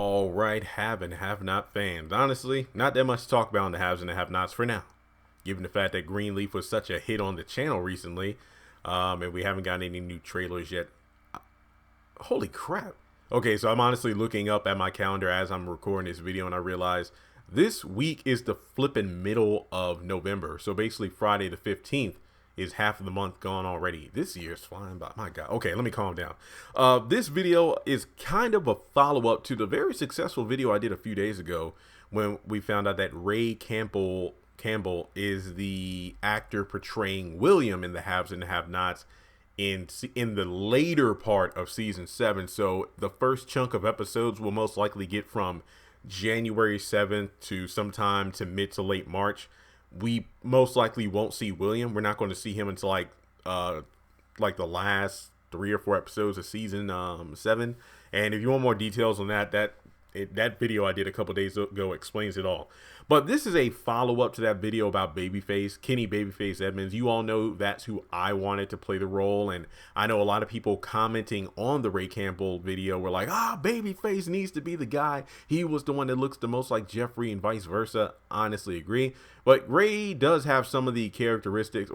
All right, have and have not fans. Honestly, not that much to talk about on the haves and the have nots for now, given the fact that Greenleaf was such a hit on the channel recently, and we haven't gotten any new trailers yet. Holy crap. Okay, so I'm honestly looking up at my calendar as I'm recording this video, and I realize this week is the flipping middle of November. So basically Friday the 15th is half of the month gone already. This year's flying by. My God. Okay, let me calm down. This video is kind of a follow-up to the very successful video I did a few days ago when we found out that Ray Campbell is the actor portraying William in the haves and the have-nots in the later part of season 7. So the first chunk of episodes will most likely get from January 7th to sometime to mid to late March. We most likely won't see William. We're not going to see him until like the last 3 or 4 episodes of season 7. And if you want more details on that video I did a couple days ago explains it all. But this is a follow-up to that video about Babyface, Kenny Babyface Edmonds. You all know that's who I wanted to play the role, and I know a lot of people commenting on the Ray Campbell video were like, Babyface needs to be the guy. He was the one that looks the most like Jeffrey and vice versa. Honestly agree. But Ray does have some of the characteristics,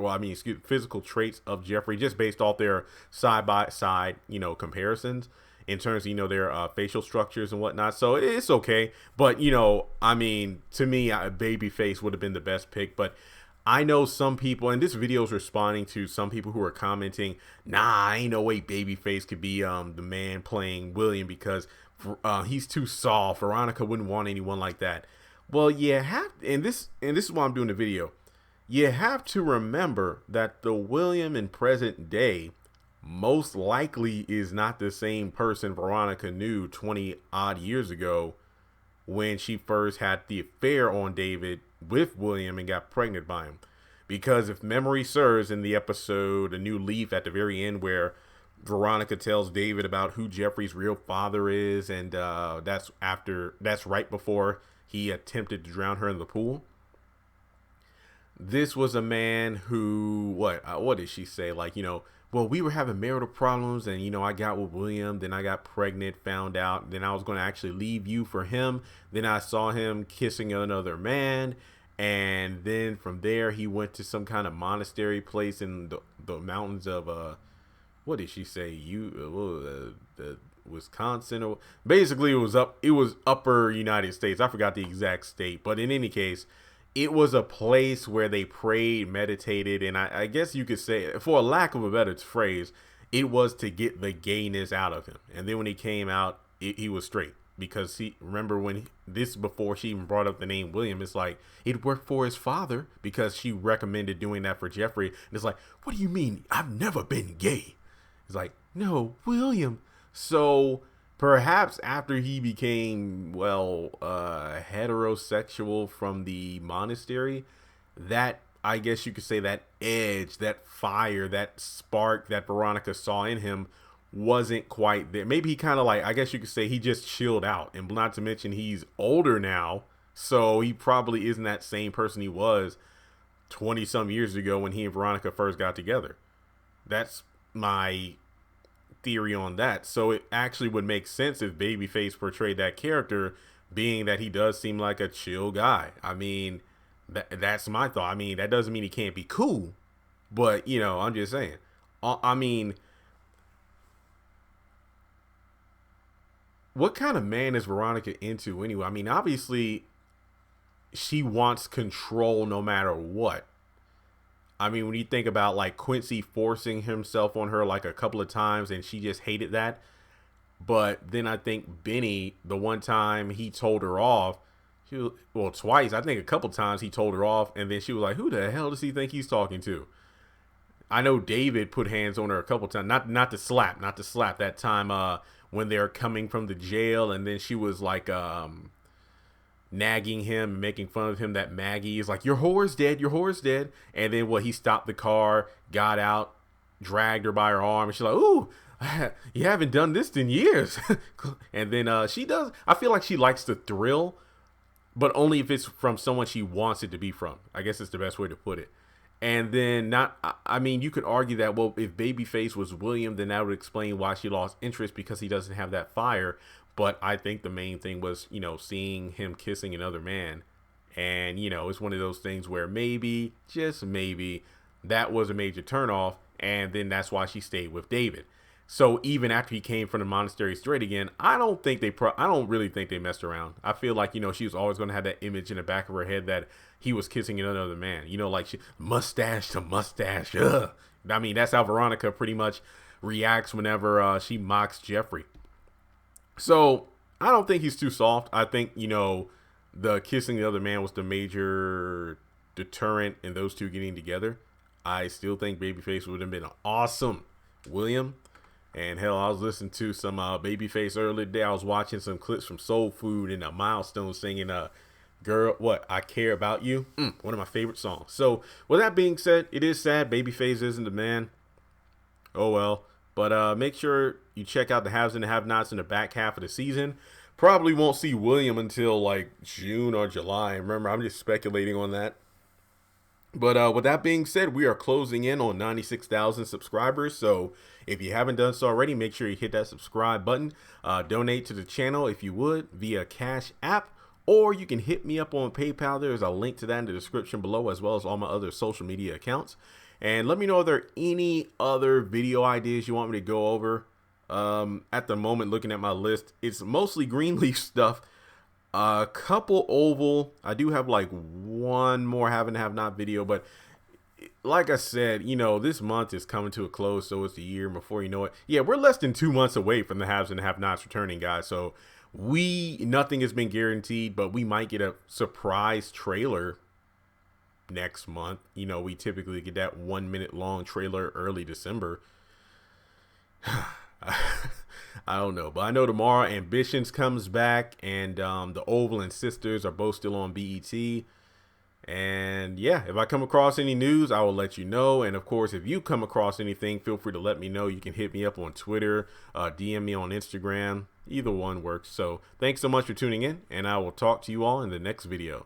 physical traits of Jeffrey, just based off their side-by-side, comparisons in terms of, their facial structures and whatnot. So it's okay. But, to me, Babyface would have been the best pick. But I know some people, and this video is responding to some people who are commenting, ain't no way Babyface could be the man playing William because he's too soft. Veronica wouldn't want anyone like that. Well, and this is why I'm doing the video. You have to remember that the William in present day most likely is not the same person Veronica knew 20 odd years ago when she first had the affair on David with William and got pregnant by him. Because if memory serves, in the episode A New Leaf at the very end where Veronica tells David about who Jeffrey's real father is, and that's right before he attempted to drown her in the pool. This was a man who, what did she say? Well, we were having marital problems and, I got with William, then I got pregnant, found out, then I was going to actually leave you for him. Then I saw him kissing another man. And then from there, he went to some kind of monastery place in the mountains of, what did she say? Wisconsin, or basically it was upper United States. I forgot the exact state, but in any case, it was a place where they prayed, meditated, and I guess you could say, for a lack of a better phrase, it was to get the gayness out of him. And then when he came out, he was straight. Because before she even brought up the name William, it's like, it worked for his father because she recommended doing that for Jeffrey. And it's like, what do you mean? I've never been gay. It's like, no, William. So perhaps after he became, heterosexual from the monastery, that, I guess you could say, that edge, that fire, that spark that Veronica saw in him wasn't quite there. Maybe he kind of I guess you could say he just chilled out. And not to mention he's older now, so he probably isn't that same person he was 20 some years ago when he and Veronica first got together. That's my theory on that. So it actually would make sense if Babyface portrayed that character, being that he does seem like a chill guy. That's my thought. That doesn't mean he can't be cool, but I'm just saying. What kind of man is Veronica into anyway? Obviously she wants control no matter what. When you think about Quincy forcing himself on her a couple of times and she just hated that. But then I think Benny, the one time he told her off, twice, I think a couple times he told her off, and then she was like, who the hell does he think he's talking to? I know David put hands on her a couple times, not to slap that time when they're coming from the jail, and then she was nagging him, making fun of him, that Maggie is like, your whore's dead. And then he stopped the car, got out, dragged her by her arm, and she's like, ooh, you haven't done this in years. And then she does, I feel like she likes the thrill, but only if it's from someone she wants it to be from. I guess it's the best way to put it. And then you could argue that, if Babyface was William, then that would explain why she lost interest, because he doesn't have that fire. But I think the main thing was, you know, seeing him kissing another man. And, you know, it's one of those things where maybe, just maybe, that was a major turnoff. And then that's why she stayed with David. So even after he came from the monastery straight again, I don't really think they messed around. I feel like, you know, she was always going to have that image in the back of her head that he was kissing another man. You know, like mustache to mustache. Ugh. I mean, that's how Veronica pretty much reacts whenever she mocks Jeffrey. So I don't think he's too soft. I think, you know, the kissing the other man was the major deterrent in those two getting together. I still think Babyface would have been an awesome William. And hell, I was listening to some Babyface earlier today. I was watching some clips from Soul Food and a Milestone singing Girl, What, I Care About You. One of my favorite songs. So with that being said, it is sad Babyface isn't the man. Oh well. But make sure you check out the haves and the have-nots in the back half of the season. Probably won't see William until like June or July. Remember, I'm just speculating on that. But with that being said, we are closing in on 96,000 subscribers. So if you haven't done so already, make sure you hit that subscribe button. Donate to the channel if you would via Cash App. Or you can hit me up on PayPal. There's a link to that in the description below, as well as all my other social media accounts. And let me know if there are any other video ideas you want me to go over. At the moment, looking at my list, it's mostly Greenleaf stuff. A couple Oval. I do have like one more have and have not video, but like I said, you know, this month is coming to a close, so it's the year. Before you know it, yeah, we're less than 2 months away from the haves and have nots returning, guys. So nothing has been guaranteed, but we might get a surprise trailer next month. You know, we typically get that 1 minute long trailer early December. I don't know, but I know tomorrow Ambitions comes back, and the Oval and Sisters are both still on BET. And yeah, if I come across any news, I will let you know. And of course, if you come across anything, feel free to let me know. You can hit me up on Twitter, DM me on Instagram. Either one works. So thanks so much for tuning in, and I will talk to you all in the next video.